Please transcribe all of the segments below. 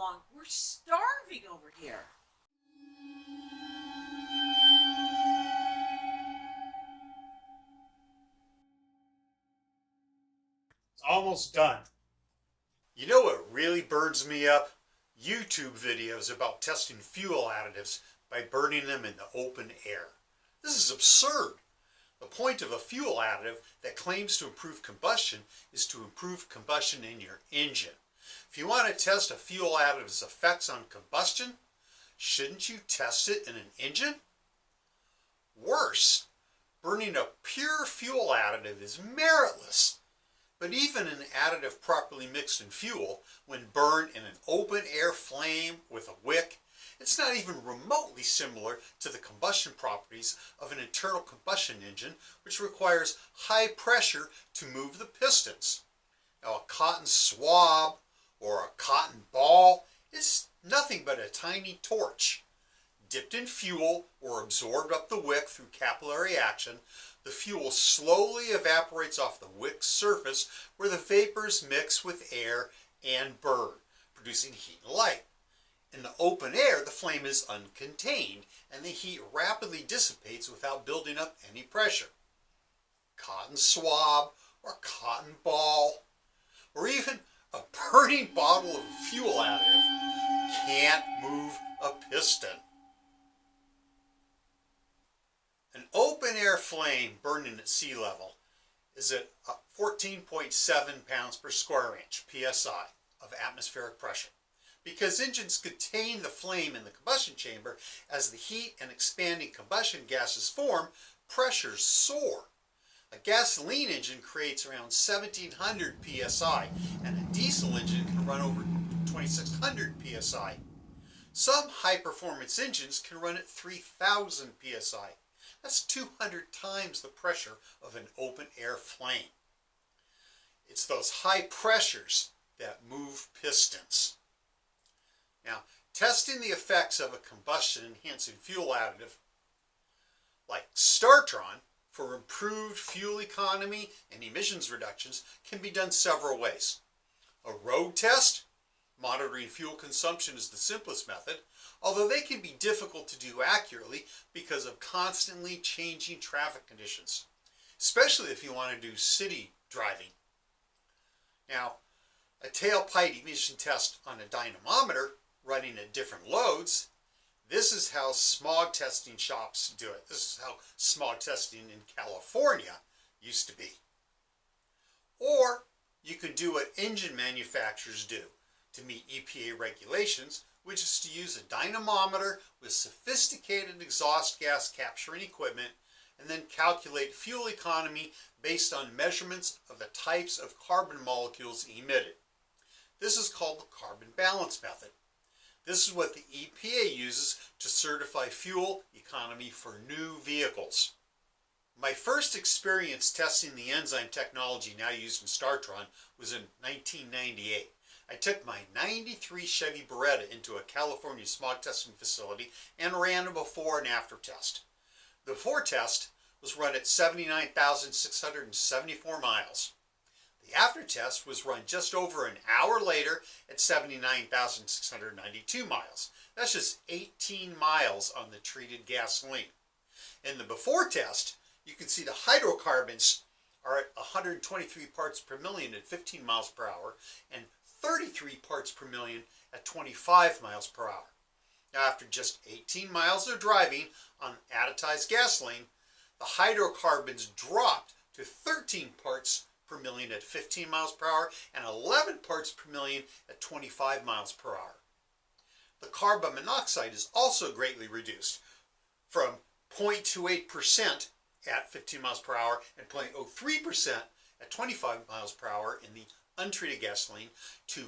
along. We're starving over here. It's almost done. You know what really burns me up? YouTube videos about testing fuel additives by burning them in the open air. This is absurd. The point of a fuel additive that claims to improve combustion is to improve combustion in your engine. If you want to test a fuel additive's effects on combustion, shouldn't you test it in an engine? Worse, burning a pure fuel additive is meritless. But even an additive properly mixed in fuel, when burned in an open-air flame with a wick, it's not even remotely similar to the combustion properties of an internal combustion engine, which requires high pressure to move the pistons. Now, a cotton swab or a cotton ball is nothing but a tiny torch. Dipped in fuel or absorbed up the wick through capillary action, the fuel slowly evaporates off the wick's surface where the vapors mix with air and burn, producing heat and light. In the open air, the flame is uncontained and the heat rapidly dissipates without building up any pressure. Cotton swab or cotton ball or even a burning bottle of fuel additive can't move a piston. An open-air flame burning at sea level is at 14.7 pounds per square inch, PSI, of atmospheric pressure. Because engines contain the flame in the combustion chamber, as the heat and expanding combustion gases form, pressures soar. A gasoline engine creates around 1700 PSI, and a diesel engine can run over 2600 PSI. Some high-performance engines can run at 3000 PSI. That's 200 times the pressure of an open-air flame. It's those high pressures that move pistons. Now, testing the effects of a combustion-enhancing fuel additive like Star Tron for improved fuel economy and emissions reductions can be done several ways. A road test, monitoring fuel consumption, is the simplest method, although they can be difficult to do accurately because of constantly changing traffic conditions, especially if you want to do city driving. Now, a tailpipe emission test on a dynamometer running at different loads, this is how smog testing shops do it. This is how smog testing in California used to be. Or you could do what engine manufacturers do to meet EPA regulations, which is to use a dynamometer with sophisticated exhaust gas capturing equipment and then calculate fuel economy based on measurements of the types of carbon molecules emitted. This is called the carbon balance method. This is what the EPA uses to certify fuel economy for new vehicles. My first experience testing the enzyme technology now used in Star Tron was in 1998. I took my 93 Chevy Beretta into a California smog testing facility and ran a before and after test. The before test was run at 79,674 miles. The after test was run just over an hour later at 79,692 miles. That's just 18 miles on the treated gasoline. In the before test, you can see the hydrocarbons are at 123 parts per million at 15 miles per hour and 33 parts per million at 25 miles per hour. Now, after just 18 miles of driving on additized gasoline, the hydrocarbons dropped to 13 parts per million at 15 miles per hour and 11 parts per million at 25 miles per hour. The carbon monoxide is also greatly reduced from 0.28% at 15 miles per hour and 0.03% at 25 miles per hour in the untreated gasoline to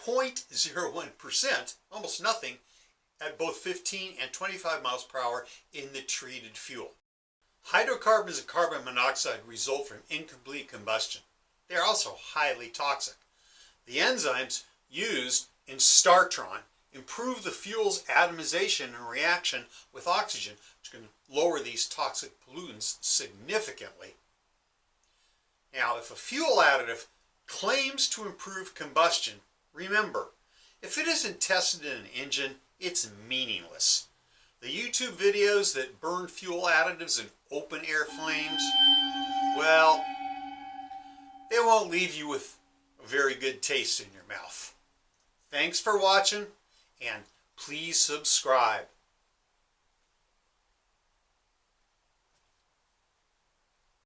0.01%, almost nothing, at both 15 and 25 miles per hour in the treated fuel. Hydrocarbons and carbon monoxide result from incomplete combustion. They are also highly toxic. The enzymes used in Star Tron improve the fuel's atomization and reaction with oxygen, which can lower these toxic pollutants significantly. Now, if a fuel additive claims to improve combustion, remember, If it isn't tested in an engine, it's meaningless. The YouTube videos that burn fuel additives in open air flames, well, they won't leave you with a very good taste in your mouth. Thanks for watching, and please subscribe.